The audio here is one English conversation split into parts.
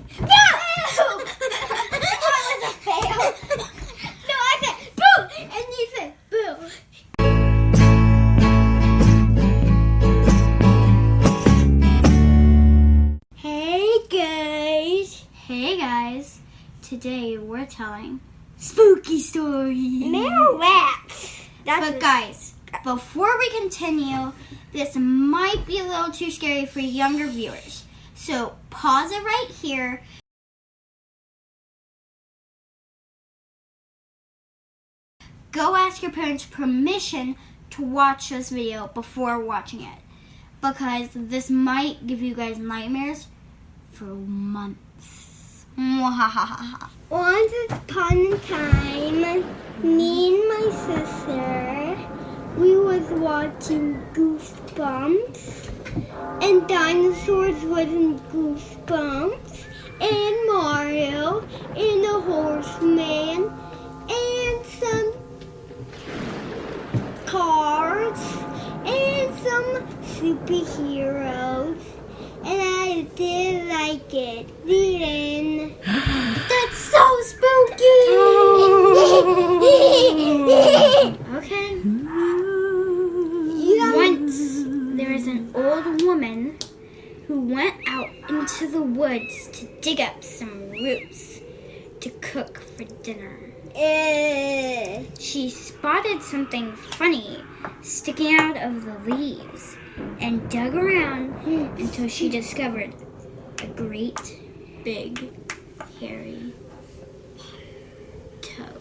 Boo! That was a fail. No, I said boo, and you said boo. Hey guys. Today we're telling spooky stories. Mare rats. But guys, before we continue, this might be a little too scary for younger viewers. So pause it right here. Go ask your parents permission to watch this video before watching it, because this might give you guys nightmares for months. Once upon a time, me and my sister, we was watching Goosebumps, and dinosaurs was in Goosebumps, and Mario, and a horseman, and some cars, and some superheroes. And I did like it. The end. That's so spooky! Okay. Once there was an old woman who went out into the woods to dig up some roots to cook for dinner. She spotted something funny sticking out of the leaves and dug around until she discovered a great, big, hairy toe.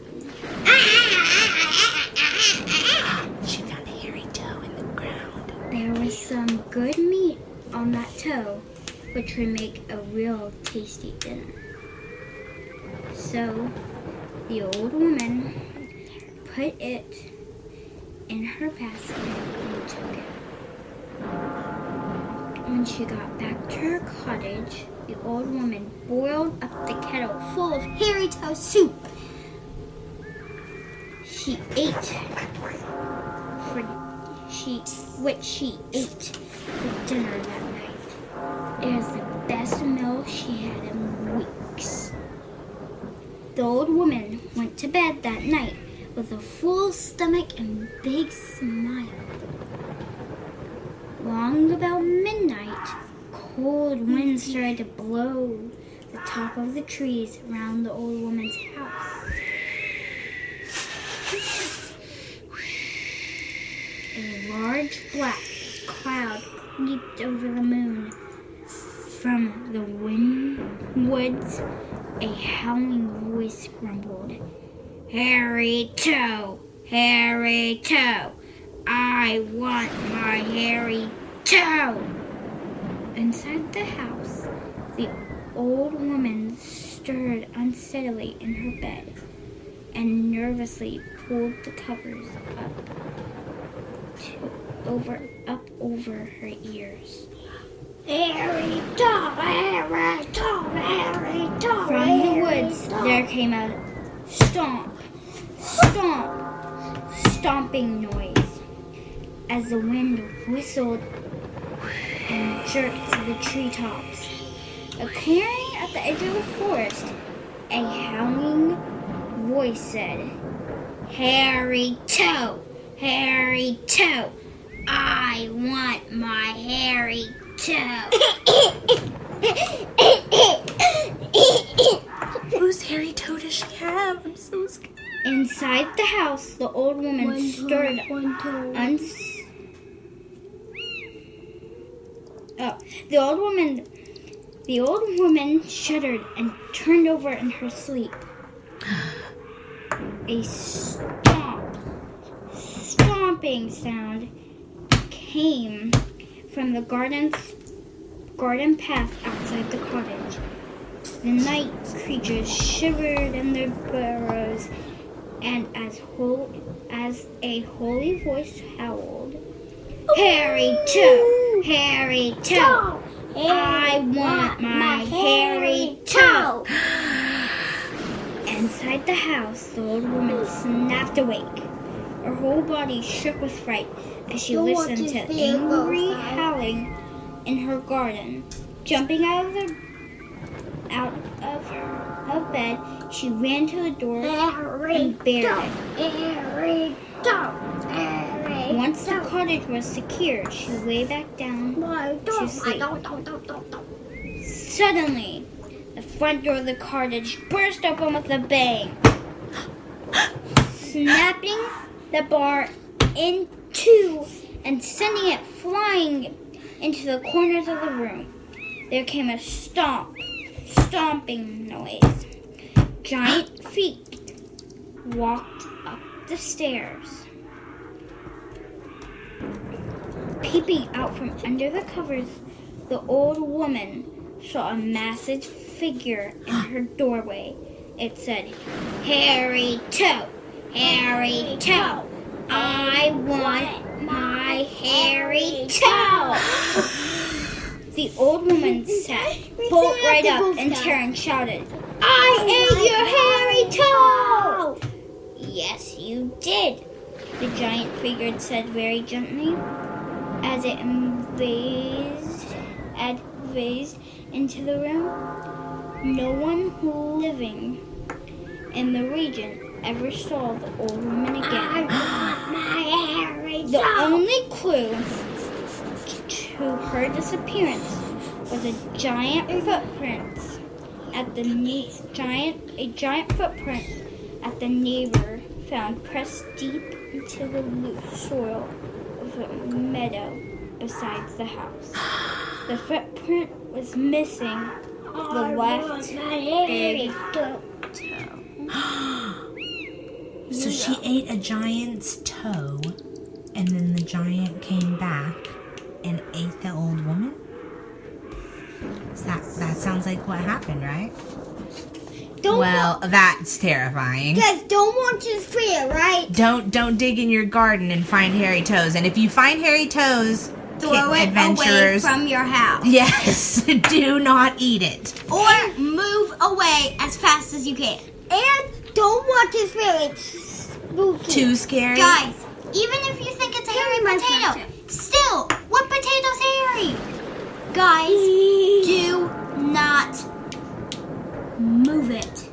She found a hairy toe in the ground. There was some good meat on that toe, which would make a real tasty dinner. So, the old woman put it in her basket and took it. When she got back to her cottage, the old woman boiled up the kettle full of hairy toe soup. She ate for dinner that night. It was the best meal she had in weeks. The old woman went to bed that night with a full stomach and big smile. Long about midnight, cold winds started to blow the top of the trees around the old woman's house. A large black cloud leaped over the moon. From the woods, a howling voice grumbled, "Hairy toe, hairy toe. I want my hairy toe." Inside the house, the old woman stirred unsteadily in her bed and nervously pulled the covers up over her ears. Hairy toe, hairy toe, hairy toe. From the woods, there came a stomp, stomp, stomping noise as the wind whistled and jerked through the treetops. A clearing at the edge of the forest, a howling voice said, "Hairy toe, hairy toe. I want my hairy toe." Whose hairy toe does she have? I'm so scared. Inside the house, the old woman stirred The old woman shuddered and turned over in her sleep. A stomping sound came from the garden path outside the cottage. The night creatures shivered in their burrows, and as a holy voice howled, "Hairy toe, hairy toe. I want my hairy toe." Inside the house, the old woman snapped awake. Her whole body shook with fright as she listened to angry howling in her garden. Jumping out out of bed, she ran to the door and barred it. Once the cottage was secured, she lay back down to sleep. Suddenly, the front door of the cottage burst open with a bang, snapping the bar in two and sending it flying into the corners of the room. There came a stomping noise. Giant feet walked up the stairs. Peeping out from under the covers, the old woman saw a massive figure in her doorway. It said, "Hairy Toe, Hairy Toe, I want my hairy toe." The old woman sat bolt right up in terror and shouted, "I ate your hairy toe!" "Yes, you did," the giant figure said very gently, as it advanced into the room. No one living in the region ever saw the old woman again. The only clue to her disappearance was a giant footprint at the neighbor found pressed deep into the loose soil of a meadow besides the house. The footprint was missing the left big toe. So she ate a giant's toe, and then the giant came back and ate the old woman? That sounds like what happened, right? That's terrifying. Guys, don't want to fear, right? Don't dig in your garden and find hairy toes. And if you find hairy toes, throw it away from your house. Yes, do not eat it. Or move away as fast as you can. And don't want to fear it. Spooky. Too scary? Guys, even if you think it's a hairy potato, still, what potato's hairy? Guys, do not move it.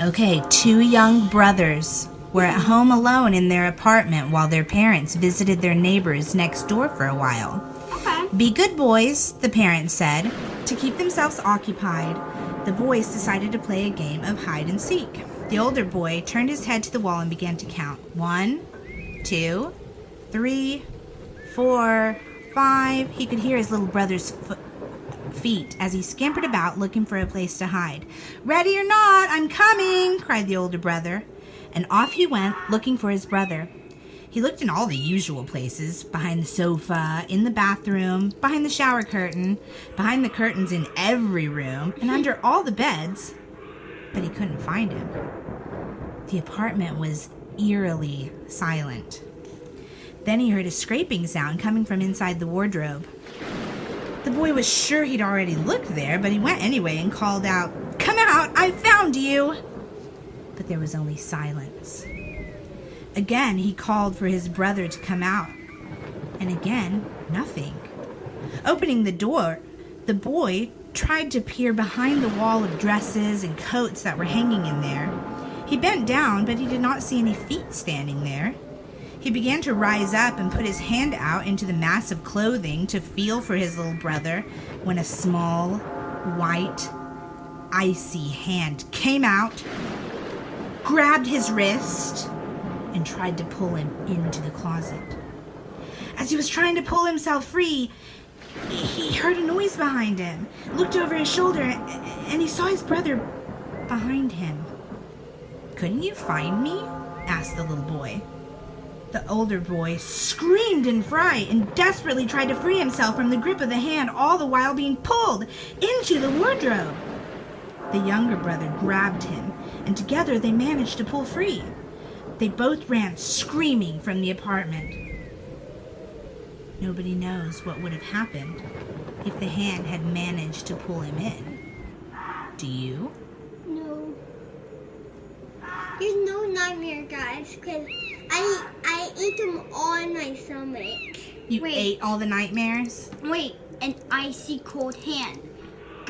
Okay, two young brothers were at home alone in their apartment while their parents visited their neighbors next door for a while. Okay. Be good boys, the parents said. To keep themselves occupied, the boys decided to play a game of hide and seek. The older boy turned his head to the wall and began to count. 1, 2, 3, 4, 5. He could hear his little brother's feet as he scampered about looking for a place to hide. "Ready or not, I'm coming!" cried the older brother. And off he went, looking for his brother. He looked in all the usual places, behind the sofa, in the bathroom, behind the shower curtain, behind the curtains in every room, and under all the beds, but he couldn't find him. The apartment was eerily silent. Then he heard a scraping sound coming from inside the wardrobe. The boy was sure he'd already looked there, but he went anyway and called out, "Come out, I found you!" But there was only silence. Again, he called for his brother to come out, and again, nothing. Opening the door, the boy tried to peer behind the wall of dresses and coats that were hanging in there. He bent down, but he did not see any feet standing there. He began to rise up and put his hand out into the mass of clothing to feel for his little brother when a small, white, icy hand came out, grabbed his wrist, and tried to pull him into the closet. As he was trying to pull himself free, he heard a noise behind him, looked over his shoulder, and he saw his brother behind him. "Couldn't you find me?" asked the little boy. The older boy screamed in fright and desperately tried to free himself from the grip of the hand, all the while being pulled into the wardrobe. The younger brother grabbed him, and together they managed to pull free. They both ran screaming from the apartment. Nobody knows what would have happened if the hand had managed to pull him in. Do you? No. There's no nightmare, guys, because I ate them all in my stomach. You ate all the nightmares? Wait, an icy cold hand.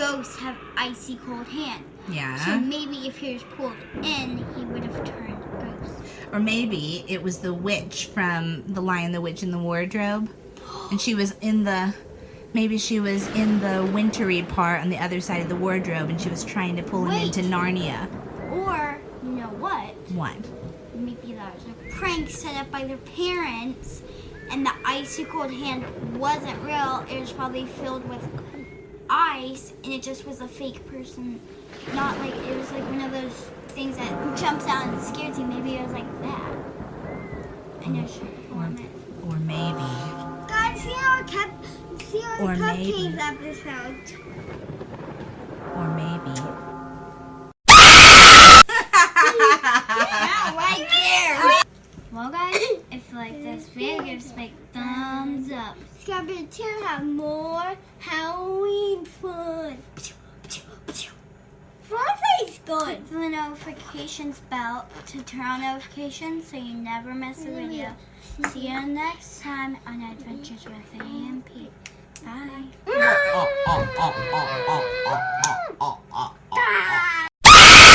ghosts have icy cold hands. Yeah. So maybe if he was pulled in, he would have turned ghost. Or maybe it was the witch from The Lion, the Witch, and the Wardrobe. And she was in the... Maybe she was in the wintry part on the other side of the wardrobe, and she was trying to pull him Wait. into Narnia. Or, you know what? What? Maybe that was a prank set up by their parents, and the icy cold hand wasn't real. It was probably filled with ice, and it just was a fake person. Not like, it was like one of those things that jumps out and scares you. Maybe it was like that. I know, sure. Or maybe. Guys, see our Or cupcakes maybe. episode. Or maybe. Yeah, right there. Well, guys, if you like this video, give us a big thumbs up. Subscribe to have more Halloween fun. Fluffy's good. Click the notifications bell to turn on notifications so you never miss a video. See you next time on Adventures with A and P. Bye.